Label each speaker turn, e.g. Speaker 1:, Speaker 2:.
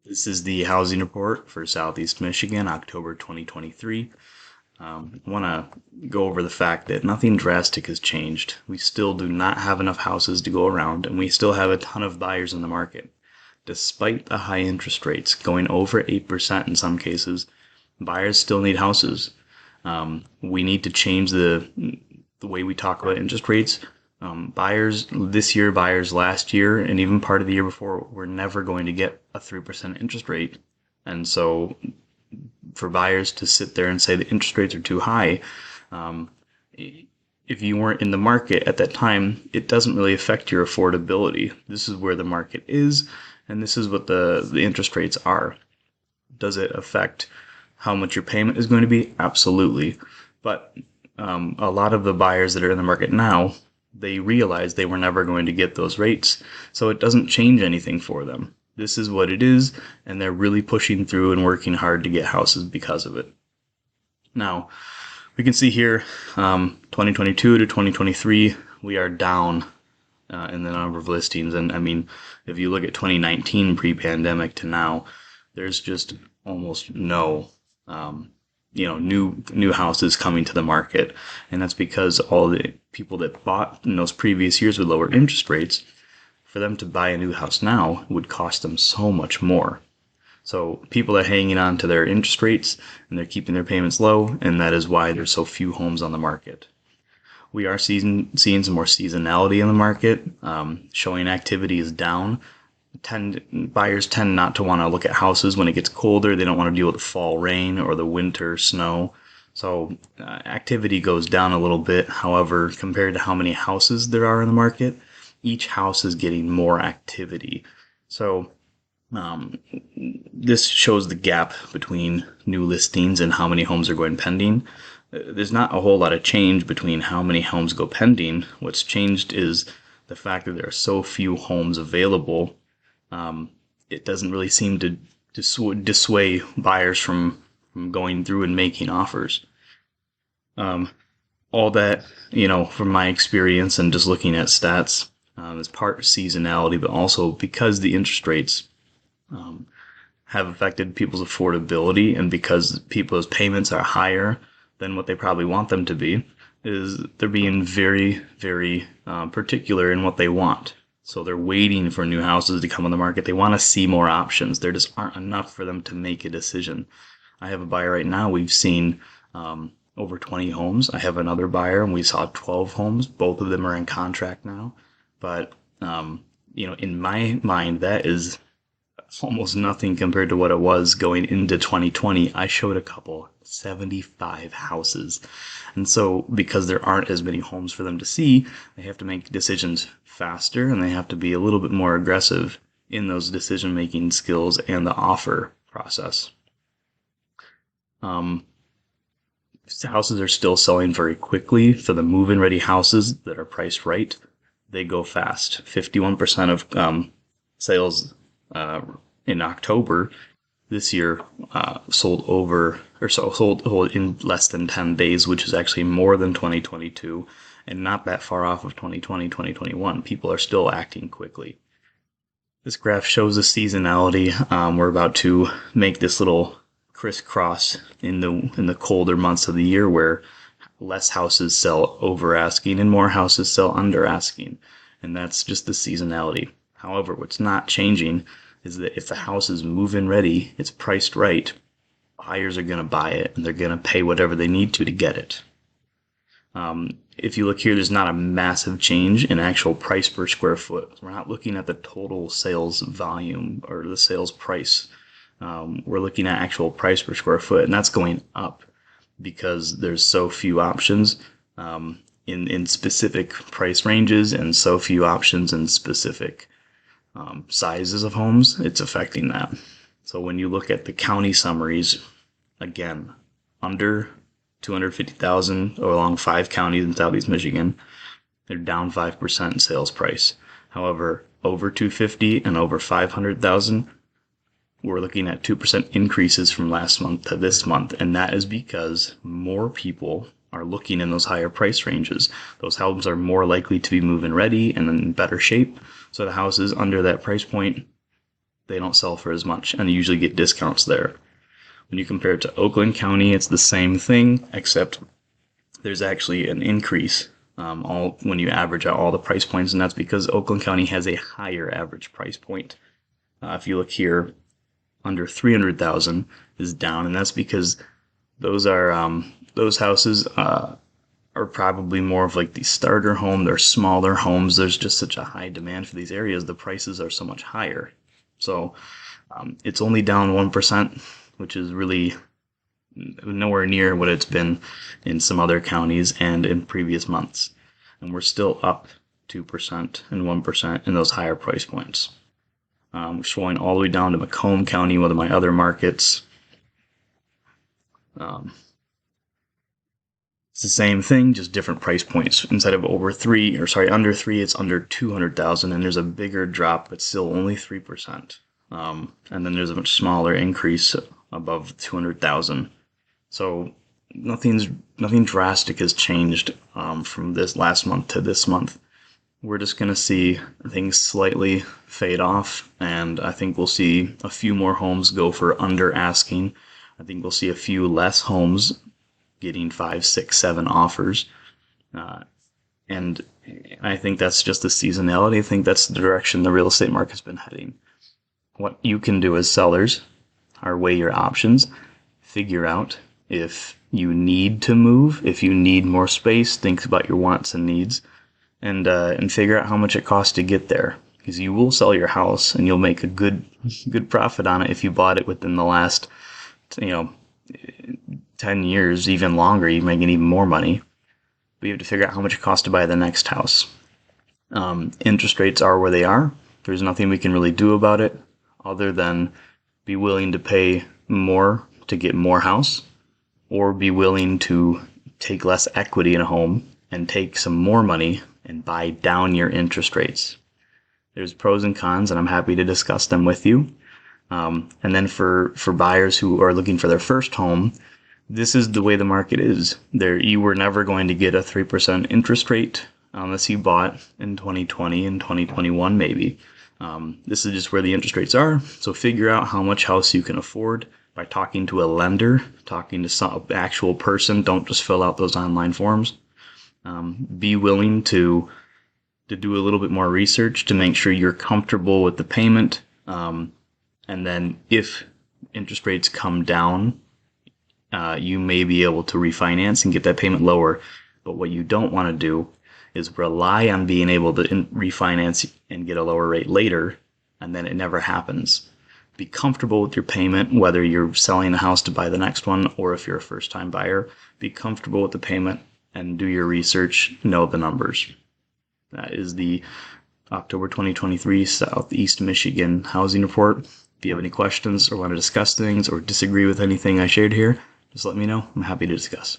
Speaker 1: This is the housing report for Southeast Michigan, October 2023. I want to go over the fact that nothing drastic has changed. We still do not have enough houses to go around, and we still have a ton of buyers in the market. Despite the high interest rates going over 8% in some cases, buyers still need houses. We need to change the way we talk about interest rates. Buyers this year, buyers last year, and even part of the year before were never going to get a 3% interest rate. And so for buyers to sit there and say the interest rates are too high, um, if you weren't in the market at that time, it doesn't really affect your affordability. This is where the market is, and this is what the interest rates are. Does it affect how much your payment is going to be? Absolutely. But a lot of the buyers that are in the market now, they realize they were never going to get those rates, so it doesn't change anything for them. This is what it is, and they're really pushing through and working hard to get houses because of it. Now, we can see here, 2022 to 2023, we are down in the number of listings. And I mean, if you look at 2019 pre-pandemic to now, there's just almost no new houses coming to the market, and that's because all the people that bought in those previous years with lower interest rates, for them to buy a new house now would cost them so much more. So people are hanging on to their interest rates and they're keeping their payments low, and that is why there's so few homes on the market. We are seeing some more seasonality in the market. Showing activity is down. Buyers tend not to want to look at houses when it gets colder. They don't want to deal with the fall rain or the winter snow. So activity goes down a little bit. However, compared to how many houses there are in the market, each house is getting more activity. So this shows the gap between new listings and how many homes are going pending. There's not a whole lot of change between how many homes go pending. What's changed is the fact that there are so few homes available. It doesn't really seem to dissuade buyers from going through and making offers. All that, from my experience and just looking at stats, is part seasonality, but also because the interest rates have affected people's affordability, and because people's payments are higher than what they probably want them to be, is they're being very, very particular in what they want. So they're waiting for new houses to come on the market. They want to see more options. There just aren't enough for them to make a decision. I have a buyer right now. We've seen over 20 homes. I have another buyer, and we saw 12 homes. Both of them are in contract now. But, in my mind, that is almost nothing compared to what it was going into 2020. I showed a couple, 75 houses. And so because there aren't as many homes for them to see, they have to make decisions faster, and they have to be a little bit more aggressive in those decision-making skills and the offer process. Houses are still selling very quickly. For the move-in ready houses that are priced right, they go fast. 51% of sales in October this year sold in less than 10 days, which is actually more than 2022 and not that far off of 2020, 2021. People are still acting quickly. This graph shows the seasonality. We're about to make this little crisscross in the colder months of the year, where less houses sell over asking and more houses sell under asking. And that's just the seasonality. However, what's not changing is that if the house is move-in ready, it's priced right, buyers are going to buy it, and they're going to pay whatever they need to get it. If you look here, there's not a massive change in actual price per square foot. We're not looking at the total sales volume or the sales price. We're looking at actual price per square foot, and that's going up because there's so few options in specific price ranges and so few options in specific sizes of homes. It's affecting that. So when you look at the county summaries, again, under 250,000 along 5 counties in Southeast Michigan, they're down 5% in sales price. However, over 250 and over 500,000, we're looking at 2% increases from last month to this month, and that is because more people are looking in those higher price ranges. Those homes are more likely to be move-in ready and in better shape, so the houses under that price point they don't sell for as much, and you usually get discounts there. When you compare it to Oakland County, it's the same thing, except there's actually an increase all when you average out all the price points, and that's because Oakland County has a higher average price point. If you look here, under 300,000 is down, and that's because those houses are probably more of like the starter home. They're smaller homes. There's just such a high demand for these areas. The prices are so much higher. So it's only down 1%, which is really nowhere near what it's been in some other counties and in previous months. And we're still up 2% and 1% in those higher price points. Showing all the way down to Macomb County, one of my other markets. It's the same thing, just different price points. Instead of under 3, it's under 200,000, and there's a bigger drop, but still only 3%. And then there's a much smaller increase above 200,000. So nothing drastic has changed from this last month to this month. We're just going to see things slightly fade off, and I think we'll see a few more homes go for under asking. I think we'll see a few less homes getting 5, 6, 7 offers. And I think that's just the seasonality. I think that's the direction the real estate market's been heading. What you can do as sellers are weigh your options, figure out if you need to move, if you need more space, think about your wants and needs, and figure out how much it costs to get there. Because you will sell your house and you'll make a good profit on it if you bought it within the last 10 years, even longer. You make even more money. But you have to figure out how much it costs to buy the next house. Interest rates are where they are. There's nothing we can really do about it other than be willing to pay more to get more house, or be willing to take less equity in a home and take some more money and buy down your interest rates. There's pros and cons, and I'm happy to discuss them with you. And then for buyers who are looking for their first home, this is the way the market is. You were never going to get a 3% interest rate unless you bought in 2020 and 2021 maybe. This is just where the interest rates are. So figure out how much house you can afford by talking to a lender, talking to some actual person. Don't just fill out those online forms. Be willing to do a little bit more research to make sure you're comfortable with the payment. And then if interest rates come down, you may be able to refinance and get that payment lower. But what you don't want to do is rely on being able to refinance and get a lower rate later, and then it never happens. Be comfortable with your payment, whether you're selling a house to buy the next one or if you're a first-time buyer. Be comfortable with the payment and do your research, know the numbers. That is the October 2023 Southeast Michigan Housing Report. If you have any questions or want to discuss things or disagree with anything I shared here, just let me know. I'm happy to discuss.